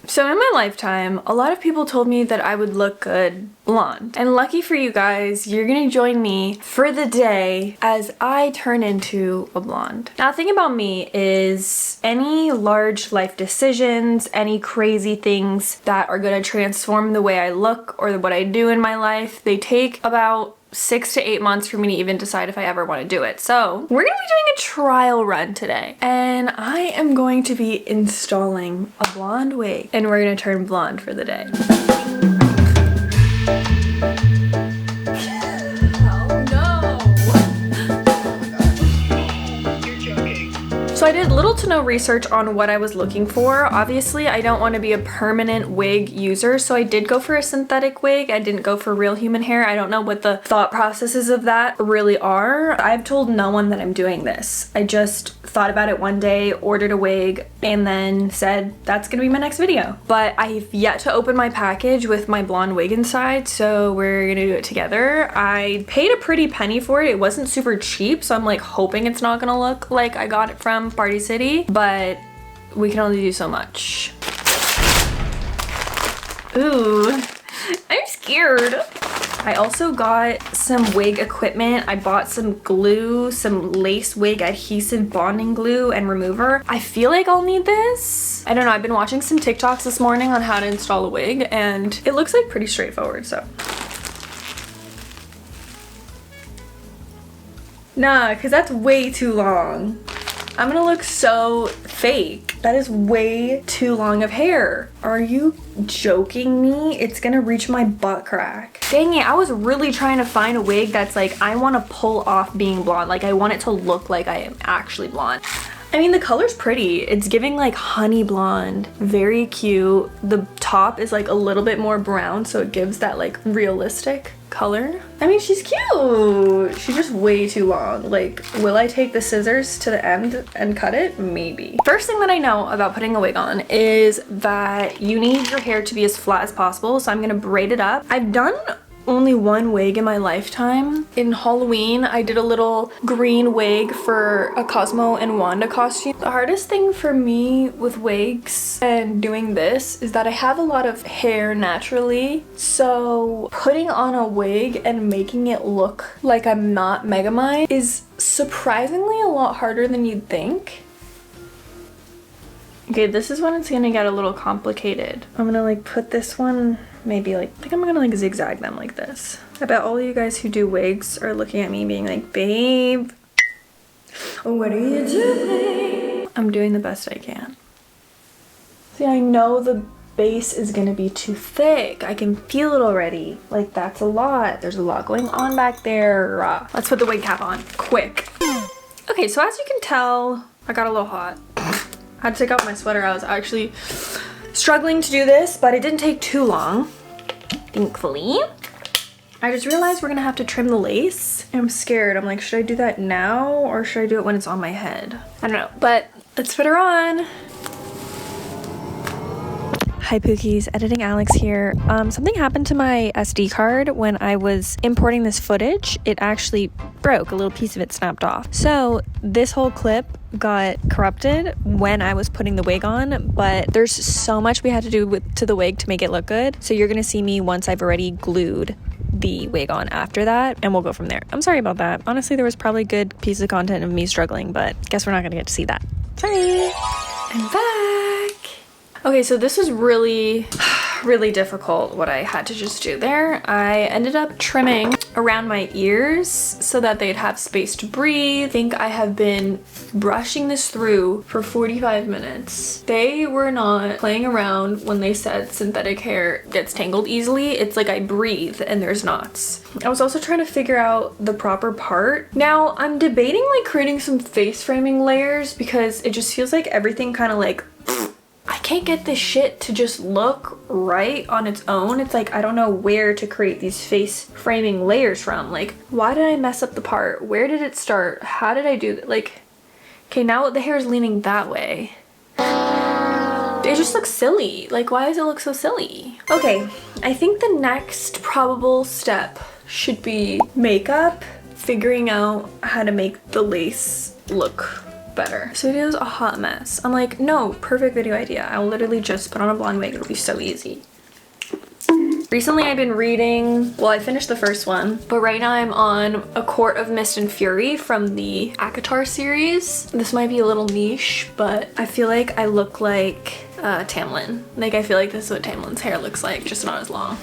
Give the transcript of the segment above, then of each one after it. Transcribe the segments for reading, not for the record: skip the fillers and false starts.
So in my lifetime, a lot of people told me that I would look good blonde. And lucky for you guys, you're gonna join me for the day as I turn into a blonde. Now the thing about me is any large life decisions, any crazy things that are gonna transform the way I look or what I do in my life, they take about 6 to 8 months for me to even decide if I ever want to do it. So we're gonna be doing a trial run today, and I am going to be installing a blonde wig, and we're gonna turn blonde for the day. So I did little to no research on what I was looking for. Obviously, I don't want to be a permanent wig user, so I did go for a synthetic wig. I didn't go for real human hair. I don't know what the thought processes of that really are. I've told no one that I'm doing this. I just thought about it one day, ordered a wig, and then said, that's gonna be my next video. But I've yet to open my package with my blonde wig inside, so we're gonna do it together. I paid a pretty penny for it. It wasn't super cheap, so I'm like hoping it's not gonna look like I got it from Party City, but we can only do so much. Ooh, I'm scared. I also got some wig equipment. I bought some glue, some lace wig adhesive bonding glue and remover. I feel like I'll need this. I don't know, I've been watching some TikToks this morning on how to install a wig, and it looks like pretty straightforward, so. Nah, because that's way too long. I'm gonna look so fake. That is way too long of hair. Are you joking me? It's gonna reach my butt crack. Dang it, I was really trying to find a wig that's like, I wanna pull off being blonde. Like I want it to look like I am actually blonde. I mean, the color's pretty. It's giving like honey blonde, very cute. The top is like a little bit more brown, so it gives that like realistic color. I mean, she's cute. She's just way too long. Like, will I take the scissors to the end and cut it? Maybe. First thing that I know about putting a wig on is that you need your hair to be as flat as possible, so I'm gonna braid it up. I've done only one wig in my lifetime. In Halloween, I did a little green wig for a Cosmo and Wanda costume. The hardest thing for me with wigs and doing this is that I have a lot of hair naturally, so putting on a wig and making it look like I'm not Megamind is surprisingly a lot harder than you'd think. Okay, this is when it's gonna get a little complicated. I'm gonna like put this one maybe like, I think I'm gonna like zigzag them like this. I bet all you guys who do wigs are looking at me being like, babe, what are you doing? I'm doing the best I can. See, I know the base is gonna be too thick. I can feel it already. Like that's a lot. There's a lot going on back there. Let's put the wig cap on, quick. Okay, so as you can tell, I got a little hot. I had to take off my sweater. I was actually struggling to do this, but it didn't take too long, thankfully. I just realized we're gonna have to trim the lace. I'm scared. I'm like, should I do that now or should I do it when it's on my head? I don't know, but let's put her on. Hi Pookies, Editing Alex here. Something happened to my SD card when I was importing this footage. It actually broke, a little piece of it snapped off. So this whole clip got corrupted when I was putting the wig on, but there's so much we had to do to the wig to make it look good. So you're gonna see me once I've already glued the wig on after that, and we'll go from there. I'm sorry about that. Honestly, there was probably a good piece of content of me struggling, but guess we're not gonna get to see that. Sorry. I'm back. Okay, so this was really difficult what I had to just do there. I ended up trimming around my ears so that they'd have space to breathe. I think I have been brushing this through for 45 minutes. They were not playing around when they said synthetic hair gets tangled easily. It's like I breathe and there's knots. I was also trying to figure out the proper part. Now I'm debating like creating some face framing layers because it just feels like everything kind of like I can't get this shit to just look right on its own. It's like I don't know where to create these face framing layers from. Like, why did I mess up the part? Where did it start? How did I do that? Like, okay, now the hair is leaning that way. It just looks silly. Like, why does it look so silly? Okay, I think the next probable step should be makeup, figuring out how to make the lace look better. This video is a hot mess. I'm like, no, perfect video idea. I'll literally just put on a blonde wig. It'll be so easy. Recently I've been reading, well, I finished the first one, but right now I'm on A Court of Mist and Fury from the ACOTAR series. This might be a little niche, but I feel like I look like Tamlin. Like, I feel like this is what Tamlin's hair looks like, just not as long.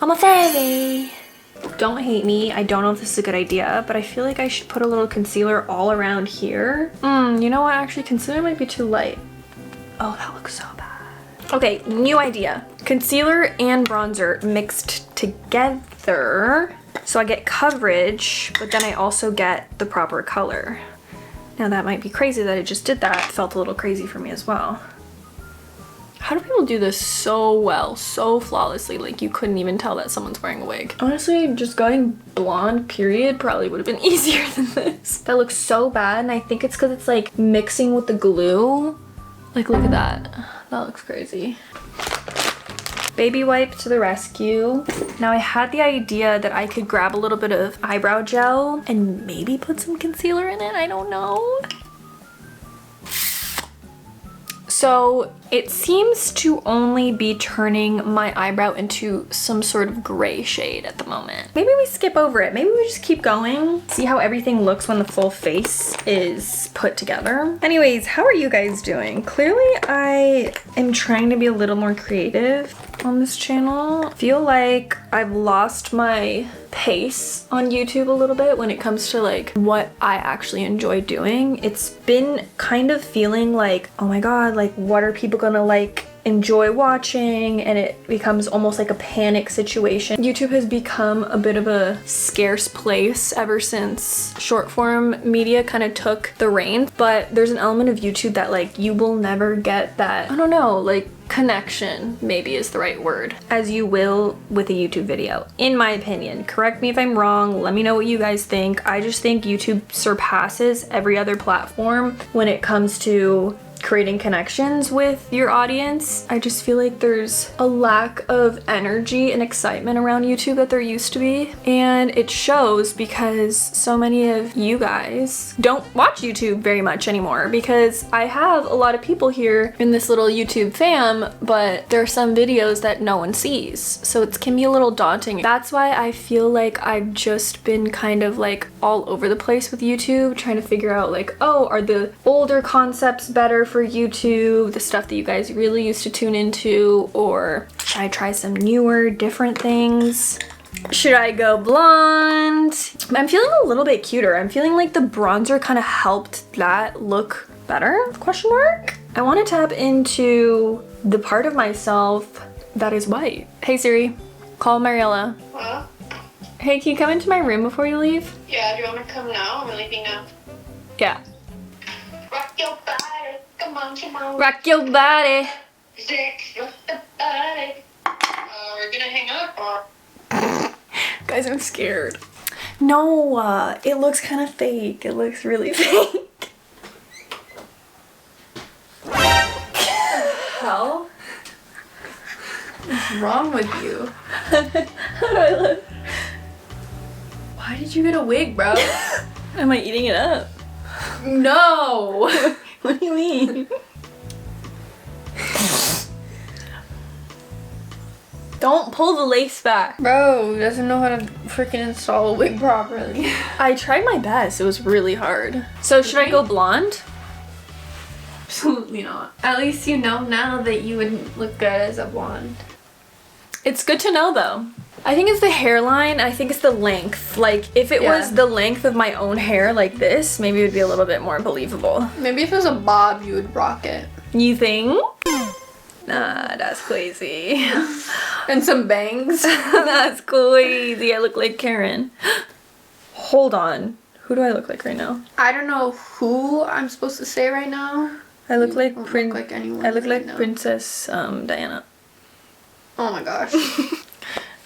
I'm a fairy. Don't hate me. I don't know if this is a good idea, but I feel like I should put a little concealer all around here. You know what? Actually, concealer might be too light. Oh, that looks so bad. Okay, new idea. Concealer and bronzer mixed together. So I get coverage, but then I also get the proper color. Now that might be crazy that I just did that. It felt a little crazy for me as well. How do people do this so well, so flawlessly? Like, you couldn't even tell that someone's wearing a wig. Honestly, just going blonde, period, probably would have been easier than this. That looks so bad, and I think it's because it's like mixing with the glue. Like, look at that. That looks crazy. Baby wipe to the rescue. Now I had the idea that I could grab a little bit of eyebrow gel and maybe put some concealer in it, I don't know. So it seems to only be turning my eyebrow into some sort of gray shade at the moment. Maybe we skip over it. Maybe we just keep going. See how everything looks when the full face is put together. Anyways, how are you guys doing? Clearly I am trying to be a little more creative on this channel. I feel like I've lost my pace on YouTube a little bit when it comes to like what I actually enjoy doing. It's been kind of feeling like, oh my god, like what are people gonna like enjoy watching, and it becomes almost like a panic situation. YouTube has become a bit of a scarce place ever since short form media kind of took the reins, but there's an element of YouTube that like you will never get that, I don't know, like connection maybe is the right word, as you will with a YouTube video, in my opinion. Correct me if I'm wrong, let me know what you guys think. I just think YouTube surpasses every other platform when it comes to creating connections with your audience. I just feel like there's a lack of energy and excitement around YouTube that there used to be, and it shows because so many of you guys don't watch YouTube very much anymore, because I have a lot of people here in this little YouTube fam, but there are some videos that no one sees, so it can be a little daunting. That's why I feel like I've just been kind of like all over the place with YouTube, trying to figure out like, oh, are the older concepts better for YouTube, the stuff that you guys really used to tune into, or should I try some newer, different things? Should I go blonde? I'm feeling a little bit cuter. I'm feeling like the bronzer kind of helped that look better, question mark? I want to tap into the part of myself that is white. Hey Siri, call Mariella. Huh? Hey, can you come into my room before you leave? Yeah, do you want me to come now? I'm leaving now. Yeah. Rock your body. Come on, come on. Rock your body. Rock the body. We're gonna hang up or? Guys, I'm scared. No, it looks kind of fake. It looks really fake. Hell? What's wrong with you? How do I look? Why did you get a wig, bro? Am I eating it up? No! What do you mean? Don't pull the lace back. Bro doesn't know how to freaking install a wig properly. I tried my best. It was really hard. So should I go blonde? Absolutely not. At least you know now that you would look good as a blonde. It's good to know though. I think it's the hairline. I think it's the length. Like, if it was the length of my own hair like this, maybe it would be a little bit more believable. Maybe if it was a bob, you would rock it. You think? Nah, that's crazy. And some bangs. That's crazy. I look like Karen. Hold on. Who do I look like right now? I don't know who I'm supposed to say right now. I look like anyone. I look right like now. Princess Diana. Oh my gosh.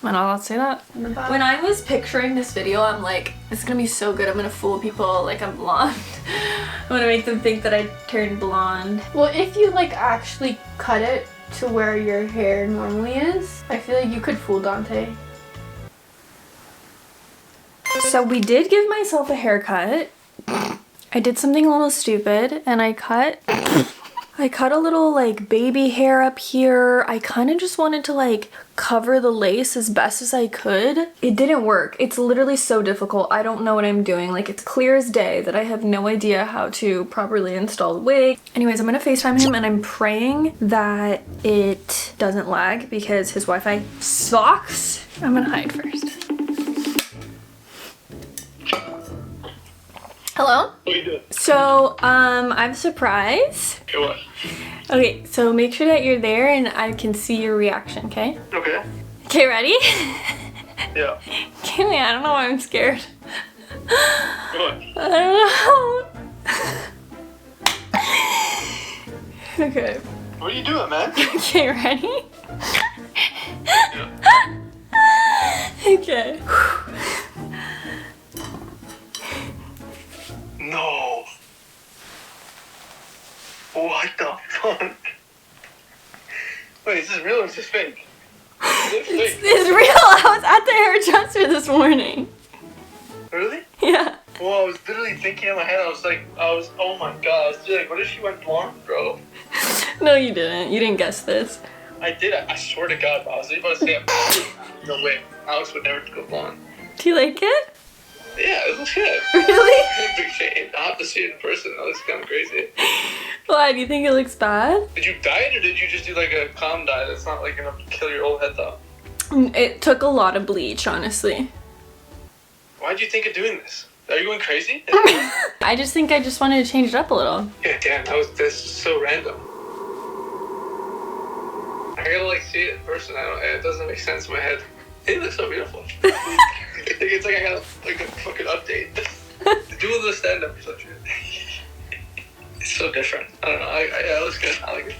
Am I not allowed to say that? When I was picturing this video, I'm like, this is gonna be so good. I'm gonna fool people like I'm blonde. I'm gonna make them think that I turned blonde. Well, if you like actually cut it to where your hair normally is, I feel like you could fool Dante. So we did give myself a haircut. I did something a little stupid and I cut a little like baby hair up here. I kind of just wanted to like cover the lace as best as I could. It didn't work. It's literally so difficult. I don't know what I'm doing. Like, it's clear as day that I have no idea how to properly install the wig. Anyways, I'm gonna FaceTime him and I'm praying that it doesn't lag because his Wi-Fi sucks. I'm gonna hide first. Hello? What are you doing? So, I have a surprise. Okay, what? Okay, so make sure that you're there and I can see your reaction, okay? Okay. Okay, ready? Yeah. Okay, wait, I don't know why I'm scared. What? I don't know. Okay. What are you doing, man? Okay, ready? Yeah. Okay. No. What the fuck? Wait, is this real or is this fake? It's fake. It's real. I was at the hairdresser this morning. Really? Yeah. Well, I was literally thinking in my head, oh my god, I was like, what if she went blonde, bro? No, you didn't. You didn't guess this. I did, I swear to god, I was about to say, no way, Alex would never go blonde. Do you like it? Yeah, it looks good. Really? Big change. I'll have to see it in person, that looks kind of crazy. Why? Do you think it looks bad? Did you dye it or did you just do like a calm dye that's not like enough to kill your old head though? It took a lot of bleach, honestly. Why'd you think of doing this? Are you going crazy? I just think I just wanted to change it up a little. Yeah, damn, that's just so random. I gotta like see it in person. It doesn't make sense in my head. It looks so beautiful. It's like I got like a fucking update. Do the stand up or something. It's so different. I don't know. It looks good. I like it.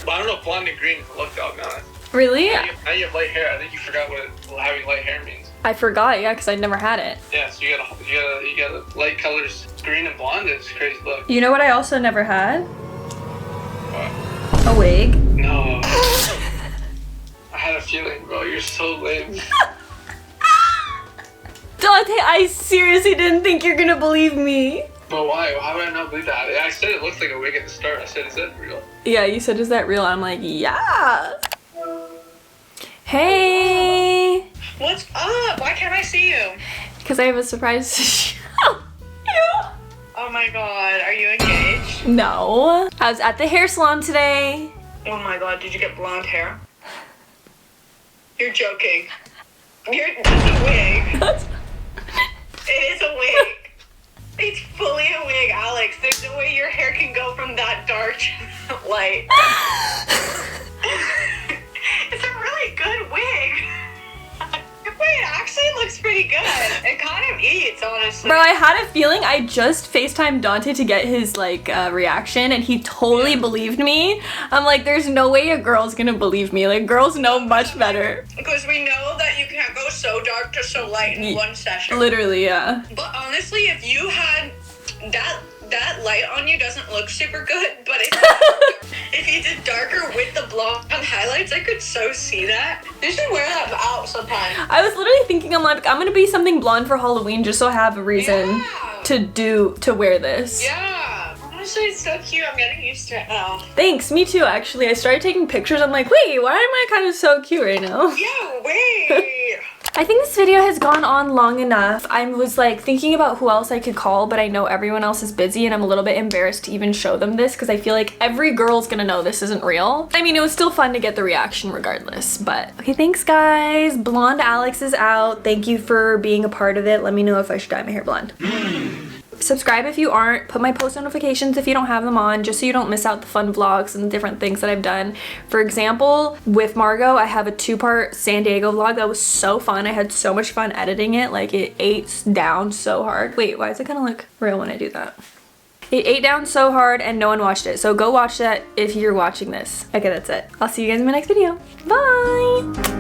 But I don't know if blonde and green look out now. Really? Now you have light hair. I think you forgot what having light hair means. I forgot, yeah, because I never had it. Yeah, so you got light colors. Green and blonde is a crazy look. You know what I also never had? What? A wig. No. I had a feeling, bro. You're so lame. Dante, I seriously didn't think you're gonna believe me. But why? How would I not believe that? I said it looks like a wig at the start. I said, is that real? Yeah, you said, is that real? I'm like, yeah. Hey. What's up? Why can't I see you? Because I have a surprise to show you. Oh my god, are you engaged? No. I was at the hair salon today. Oh my god, did you get blonde hair? You're joking. That's a wig. It is a wig. It's fully a wig, Alex. There's no way your hair can go from that dark to light. It's a really good wig. Wait, it actually looks pretty good. It kind of eats, honestly. Bro, I had a feeling. I just FaceTimed Dante to get his like reaction and he totally believed me. I'm like, there's no way a girl's gonna believe me. Like, girls know much better. Because we know that you can't go so dark to so light in one session. Literally, yeah. But honestly, if you had that light on you doesn't look super good, but if you did darker with the blonde highlights, I could so see that. You should wear that out sometime. I was literally thinking, I'm like, I'm gonna be something blonde for Halloween just so I have a reason to wear this. Yeah. Honestly, it's so cute. I'm getting used to it now. Thanks, me too, actually. I started taking pictures. I'm like, wait, why am I kind of so cute right now? Yeah, wait. I think this video has gone on long enough. I was like thinking about who else I could call, but I know everyone else is busy and I'm a little bit embarrassed to even show them this because I feel like every girl's gonna know this isn't real. I mean, it was still fun to get the reaction regardless, but okay, thanks guys. Blonde Alex is out. Thank you for being a part of it. Let me know if I should dye my hair blonde. Subscribe if you aren't. Put my post notifications if you don't have them on, just so you don't miss out the fun vlogs and the different things that I've done. For example, with Margot, I have a 2-part San Diego vlog that was so fun. I had so much fun editing it. Like, it ate down so hard. Wait, why does it kind of look real when I do that? It ate down so hard and no one watched it. So go watch that if you're watching this. Okay, that's it. I'll see you guys in my next video. Bye!